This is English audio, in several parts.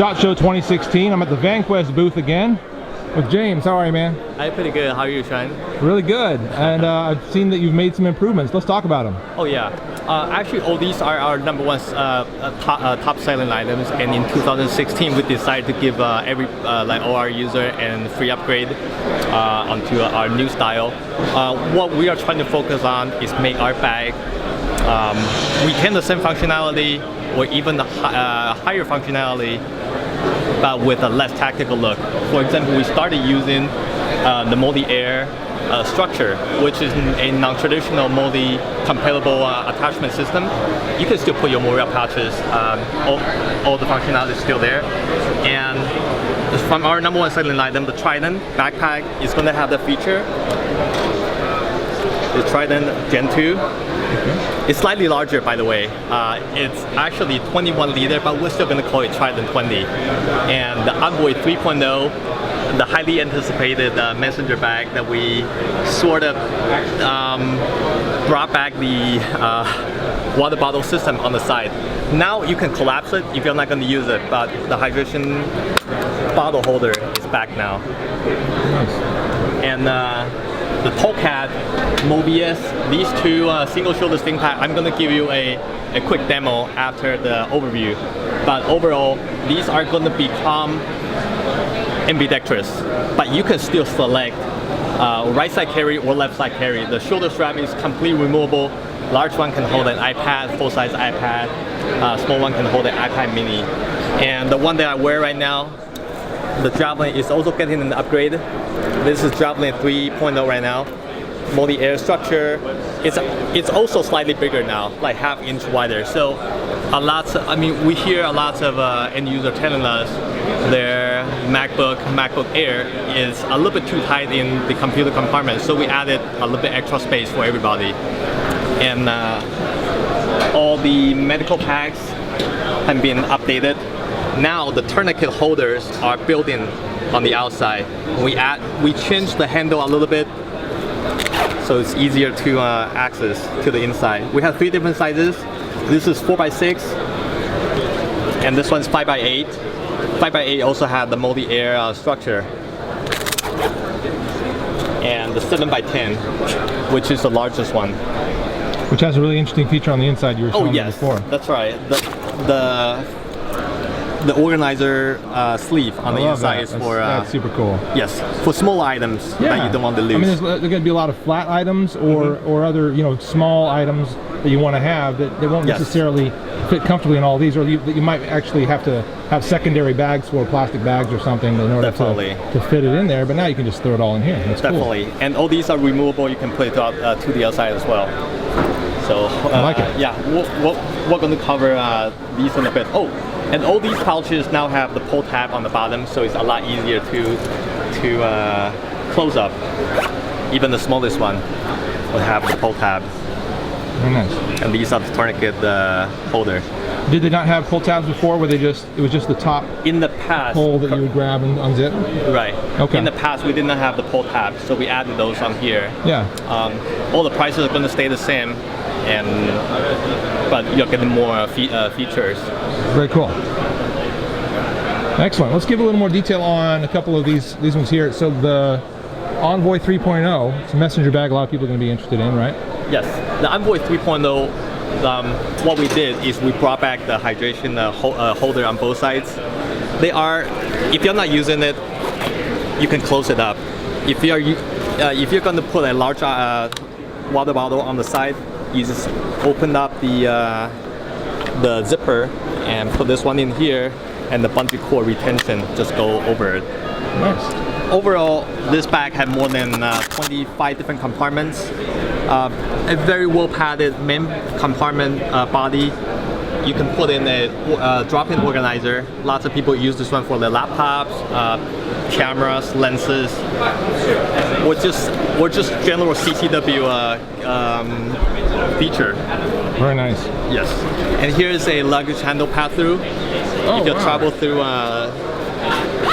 SHOT Show 2016. I'm at the Vanquest booth again with James. How are you, man? I'm pretty good. How are you, Sean? Really good. And I've seen that you've made some improvements. Let's talk about them. Oh yeah. Actually, all these are our number one top selling items. And in 2016, we decided to give like all our user and free upgrade onto our new style. What we are trying to focus on is make our bag retain the same functionality or even the higher functionality, but with a less tactical look. For example, we started using the multi-air structure, which is a non-traditional multi-compatible attachment system. You can still put your Moria pouches, all the functionality is still there. And from our number one selling item, the Trident backpack is going to have the feature. The Trident Gen 2. It's slightly larger, by the way. It's actually 21 liter, but we're still going to call it Trident 20. And the Envoy 3.0, the highly anticipated messenger bag that we sort of brought back the water bottle system on the side. Now you can collapse it if you're not going to use it, but the hydration bottle holder is back now. Nice. And the Tolcat, Mobius, these two single shoulder sting pack, I'm going to give you a quick demo after the overview. But overall, these are going to become ambidextrous, but you can still select right side carry or left side carry. The shoulder strap is completely removable. Large one can hold an iPad, full size iPad. Small one can hold an iPad mini. And the one that I wear right now, the Javelin, is also getting an upgrade. This is Javelin 3.0 right now. Multi-air structure. It's also slightly bigger now, like half-inch wider. So we hear a lot of end user telling us their MacBook Air is a little bit too tight in the computer compartment. So we added a little bit extra space for everybody. And all the medical packs have been updated. Now the tourniquet holders are built in on the outside. We changed the handle a little bit so it's easier to access to the inside. We have 3 different sizes. This is 4x6 and this one's 5x8. 5x8 also have the multi-air structure. And the 7x10, which is the largest one. Which has a really interesting feature on the inside you were showing me before. That's right. The organizer sleeve on the inside is for... that's super cool. Yes, for small items that you don't want to lose. I mean, there's going to be a lot of flat items or other, small items that you want to have that they won't necessarily fit comfortably in all these, or you might actually have to have secondary bags for plastic bags or something in order to fit it in there, but now you can just throw it all in here. That's Definitely. Cool. And all these are removable. You can put it to the outside as well. So, I like it. Yeah, we're going to cover these in a bit. Oh, and all these pouches now have the pull tab on the bottom, so it's a lot easier to close up. Even the smallest one will have the pull tab. Very nice. And these are the tourniquet holder. Did they not have pull tabs before? Where it was just the top in the past hole that you would grab and unzip? Right. Okay. In the past, we did not have the pull tab, so we added those on here. Yeah. All the prices are going to stay the same, but you're getting more features. Very cool. Excellent. Let's give a little more detail on a couple of these ones here. So the Envoy 3.0, it's a messenger bag a lot of people are going to be interested in, right? Yes. The Envoy 3.0, what we did is we brought back the hydration holder on both sides. If you're not using it, you can close it up. If you're going to put a large water bottle on the side, you just open up the zipper and put this one in here, and the bungee cord retention just go over it. Nice. Overall, this bag had more than 25 different compartments. A very well padded main compartment body. You can put in a drop-in organizer. Lots of people use this one for their laptops, cameras, lenses, or just general CCW feature. Very nice. Yes. And here is a luggage handle pass-through. If you travel through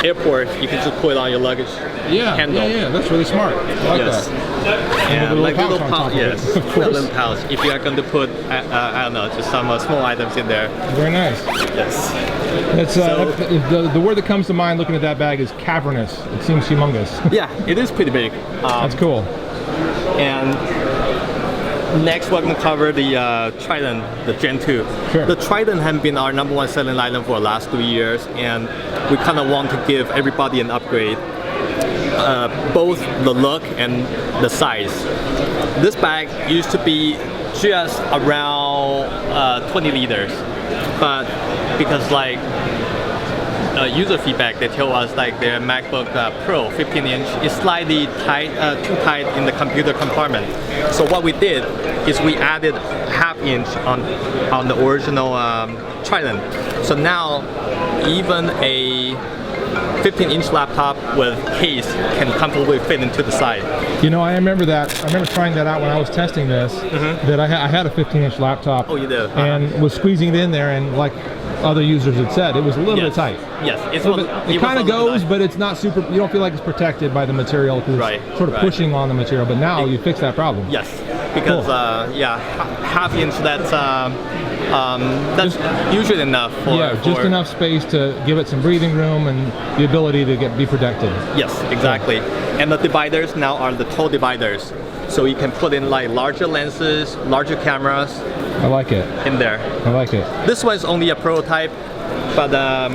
airport, you can just put it on your luggage handle. Yeah, that's really smart. I like Yes. that. And with a like little pouch on top of it, yes, of a course. little pouch. If you are going to put, I don't know, just some small items in there. Very nice. Yes. That's, So- the word that comes to mind looking at that bag is cavernous. It seems humongous. Yeah, it is pretty big. That's cool. And next, we're going to cover the Trident, the Gen 2. Sure. The Trident has been our #1 selling item for the last 3 years, and we kind of want to give everybody an upgrade, both the look and the size. This bag used to be just around 20 liters, but because like user feedback, they tell us like their MacBook Pro 15-inch is slightly tight, too tight in the computer compartment. So what we did is we added half-inch on the original Trident. So now even a 15-inch laptop with case can comfortably fit into the side. You know, I remember that. I remember trying that out when I was testing this. That I had a 15-inch laptop. Oh, you did? And was squeezing it in there, and like other users had said, it was a little bit tight. Yes, it's It kind of goes, but it's not super. You don't feel like it's protected by the material because it's sort of pushing on the material. But now you fix that problem. Yes, because half-inch that's usually enough for just enough space to give it some breathing room and the ability to be protected. Yes, exactly. And the dividers now are the tall dividers, so you can put in like larger lenses, larger cameras. I like it. In there. I like it. This one is only a prototype, but the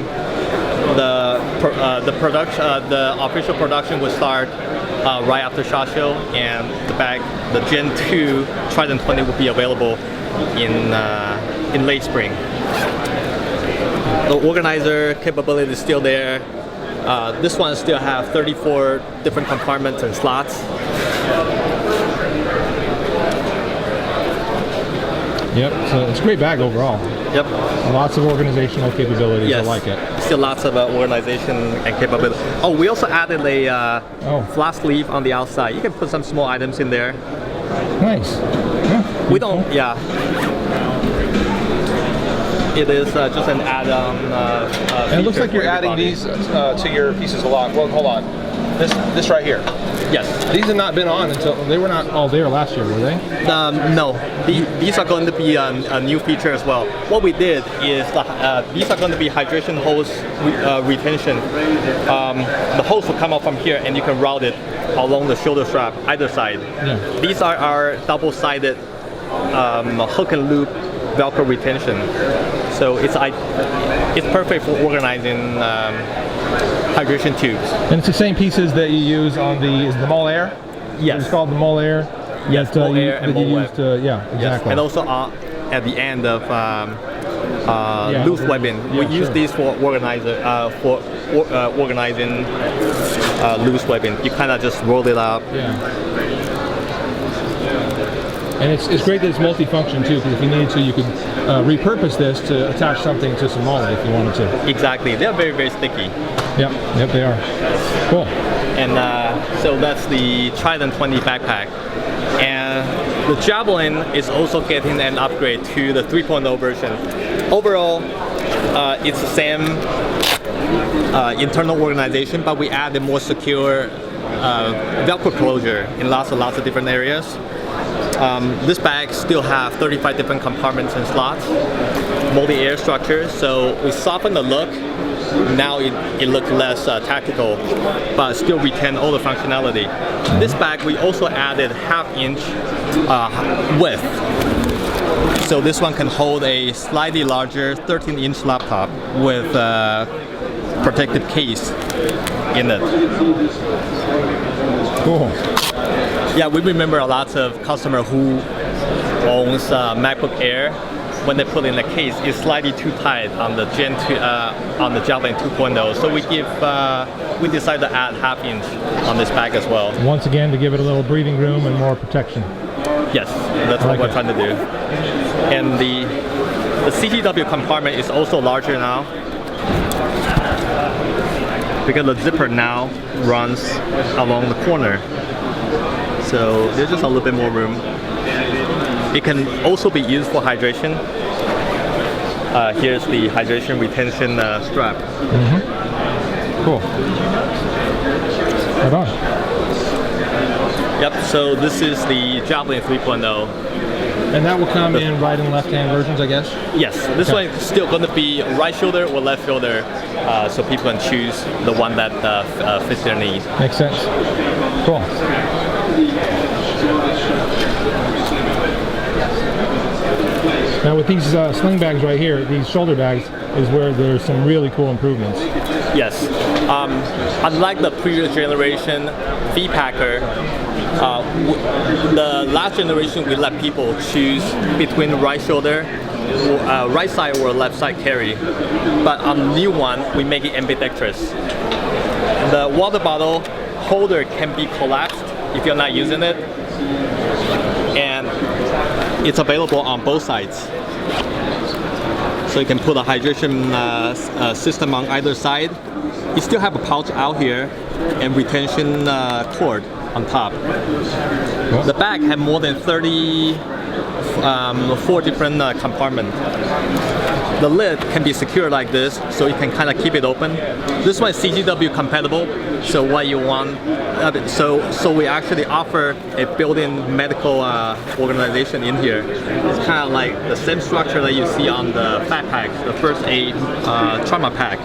official production will start right after SHOT Show, and the Gen 2 Trident 20 will be available in late spring. The organizer capability is still there. This one still have 34 different compartments and slots. Yep, so it's a great bag overall. Yep. Lots of organizational capabilities. Yes. I like it. Still lots of organization and capability. Oh, we also added a flat sleeve on the outside. You can put some small items in there. Nice. Yeah. We don't, It is just an add-on. And it looks like you're adding these to your pieces a lot. Well, hold on. This right here. Yes. These have not been on until they were not all there last year, were they? No. These are going to be a new feature as well. What we did is these are going to be hydration hose retention. The hose will come out from here, and you can route it along the shoulder strap either side. Yeah. These are our double-sided hook and loop Velcro retention. So it's perfect for organizing hydration tubes. And it's the same pieces that you use on the Mole Air? Yes. It's called the Mole Air? Yes, Mole Air and Mole Web. Exactly. Yes. And also at the end of loose webbing. We use these for organizing loose webbing. You kind of just roll it up. Yeah. And it's great that it's multifunction too, because if you needed to, you could repurpose this to attach something to some mold if you wanted to. Exactly. They're very, very sticky. Yep, they are. Cool. And so that's the Trident 20 backpack. And the Javelin is also getting an upgrade to the 3.0 version. Overall, it's the same internal organization, but we added more secure Velcro closure in lots of different areas. This bag still have 35 different compartments and slots, multi-air structure, so we softened the look. Now it looks less tactical, but still retain all the functionality. This bag we also added half-inch width. So this one can hold a slightly larger 13-inch laptop with a protective case in it. Cool. Yeah, we remember a lot of customer who owns MacBook Air. When they put in a case, it's slightly too tight on the Gen 2, on the Javelin 2.0. So we decided to add half-inch on this bag as well. Once again, to give it a little breathing room and more protection. Yes, that's what we're trying to do. And the CCW compartment is also larger now, because the zipper now runs along the corner. So there's just a little bit more room. It can also be used for hydration. Here's the hydration retention strap. Cool. Right on. Yep, so this is the Javelin 3.0. And that will come in right and left-hand versions, I guess? Yes, this one is still going to be right shoulder or left shoulder, so people can choose the one that fits their need. Makes sense. Cool. Now with these sling bags right here, these shoulder bags, is where there's some really cool improvements. Yes. Unlike the previous generation V-Packer, the last generation we let people choose between right shoulder, right side or left side carry. But on the new one, we make it ambidextrous. The water bottle holder can be collapsed if you're not using it. And it's available on both sides. So you can put a hydration system on either side. You still have a pouch out here and retention cord on top. The bag has more than 34 different compartments. The lid can be secured like this, so you can kind of keep it open. This one is CCW compatible, so what you want. So we actually offer a built-in medical organization in here. It's kind of like the same structure that you see on the fat pack, the first aid trauma pack.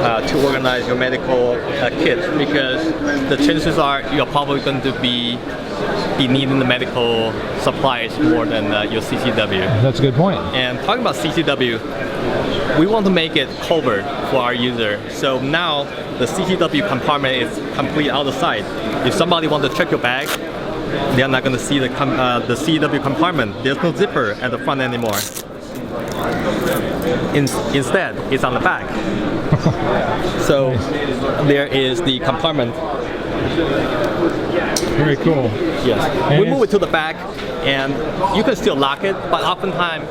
To organize your medical kit, because the chances are you're probably going to be needing the medical supplies more than your CCW. That's a good point. And talking about CCW, we want to make it covered for our user. So now the CCW compartment is complete out the side. If somebody wants to check your bag, they're not going to see the CCW compartment. There's no zipper at the front anymore. Instead, it's on the back. So there is the compartment. Very cool. Yes. We move it to the back, and you can still lock it, but oftentimes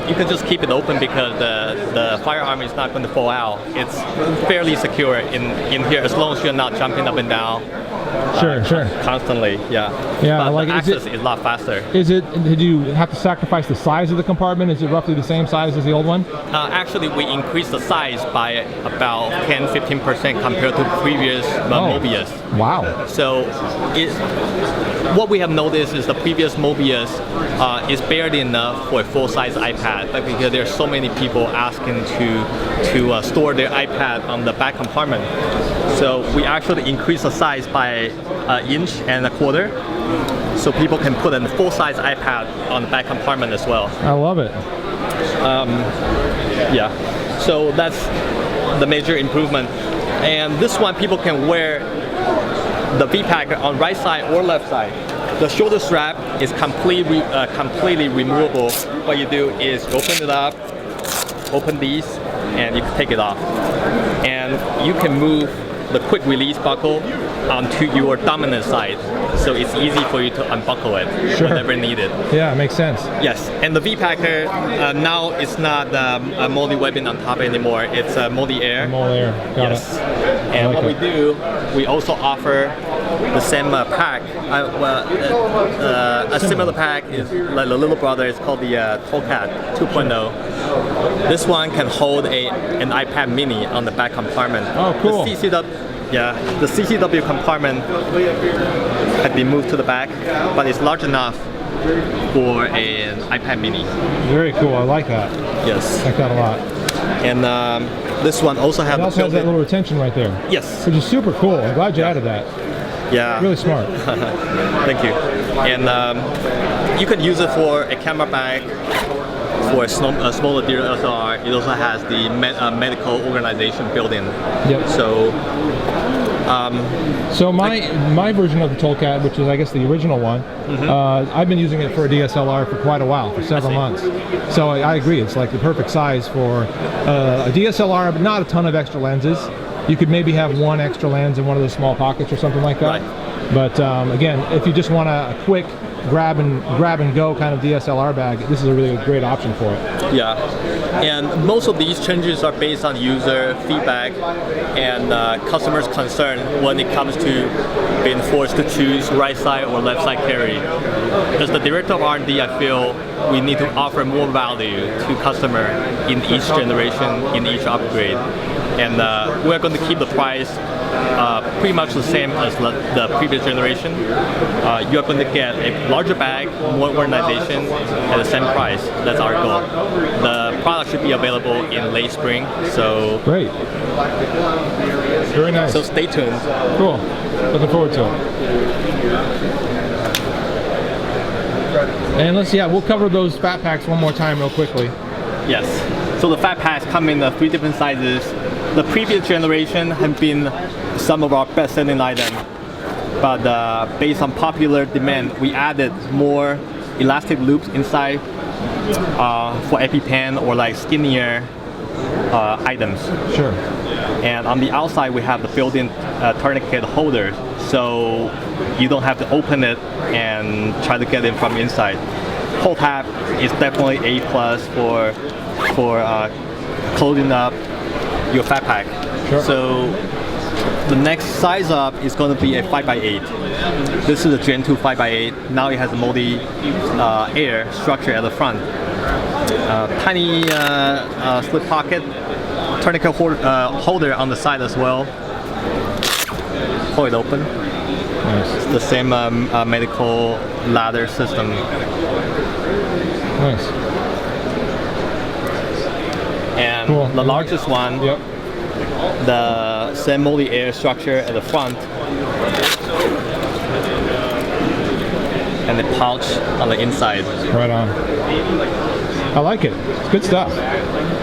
you can just keep it open because the firearm is not going to fall out. It's fairly secure in here as long as you're not jumping up and down. Sure. Constantly, yeah. Yeah, but like the access is a lot faster. Did you have to sacrifice the size of the compartment? Is it roughly the same size as the old one? Actually, we increased the size by about 10-15% compared to previous Mobius. Wow. So what we have noticed is the previous Mobius is barely enough for a full-size iPad, but because there are so many people asking to store their iPad on the back compartment. So we actually increased the size by 1.25 inches, so people can put a full-size iPad on the back compartment as well. I love it. Yeah, so that's the major improvement. And this one, people can wear the V-Packer on right side or left side. The shoulder strap is completely removable. What you do is open it up, open these, and you can take it off. And you can move the quick release buckle onto your dominant side, so it's easy for you to unbuckle it whenever needed. Yeah, it makes sense. Yes, and the V-Packer now it's not a multi-weapon on top anymore. It's a multi-air. Multi-air, got it. And what we do, we also offer the same pack. A similar pack is like the little brother. It's called the Tomcat 2.0. This one can hold an iPad mini on the back compartment. Oh, cool. The CCW compartment had been moved to the back, but it's large enough for an iPad mini. Very cool. I like that. Yes. I like that a lot. And this one also has that little retention right there. Yes. Which is super cool. I'm glad you added that. Yeah. Really smart. Thank you. And you can use it for a camera bag, for a smaller DSLR. It also has the medical organization built in. Yep. So my version of the Tomcat, which is I guess the original one, I've been using it for a DSLR for quite a while, for several months. So I agree, it's like the perfect size for a DSLR, but not a ton of extra lenses. You could maybe have one extra lens in one of those small pockets or something like that. Right. But again, if you just want a quick grab and go kind of DSLR bag, this is a really great option for it. Yeah, and most of these changes are based on user feedback and customers' concern when it comes to being forced to choose right side or left side carry. As the director of R&D, I feel we need to offer more value to customer in each generation, in each upgrade. And we're going to keep the price pretty much the same as the previous generation. You're going to get a larger bag, more organization at the same price. That's our goal. The product should be available in late spring. So great. Very nice. So stay tuned. Cool. Looking forward to it. And we'll cover those fat packs one more time real quickly. Yes. So the fat packs come in 3 different sizes. The previous generation have been some of our best-selling items, but based on popular demand, we added more elastic loops inside for EpiPen or like skinnier items. Sure. And on the outside, we have the built-in tourniquet holder, so you don't have to open it and try to get it from inside. Pull tab is definitely A+ for closing up your fat pack. Sure. So the next size up is going to be a 5x8. This is a Gen 2 5x8. Now it has a multi-air structure at the front. Tiny slip pocket, tourniquet holder on the side as well. Pull it open. Nice. It's the same medical ladder system. Nice. And cool. The largest one, yep. The same multi-air structure at the front, and the pouch on the inside. Right on. I like it. It's good stuff.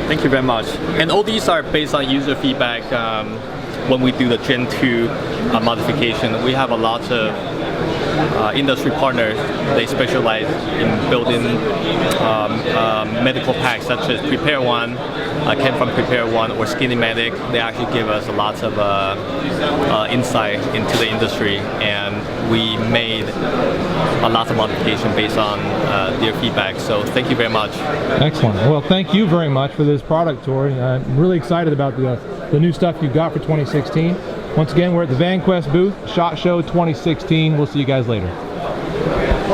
Thank you very much. And all these are based on user feedback. When we do the Gen 2 modification, we have a lot of industry partners. They specialize in building medical packs such as Prepare One, came from Prepare One, or Skinny Medic. They actually give us lots of insight into the industry, and we made a lot of modification based on their feedback. So thank you very much. Excellent. Well, thank you very much for this product tour. I'm really excited about the new stuff you got for 2016. Once again, we're at the Vanquest booth, SHOT Show 2016. We'll see you guys later.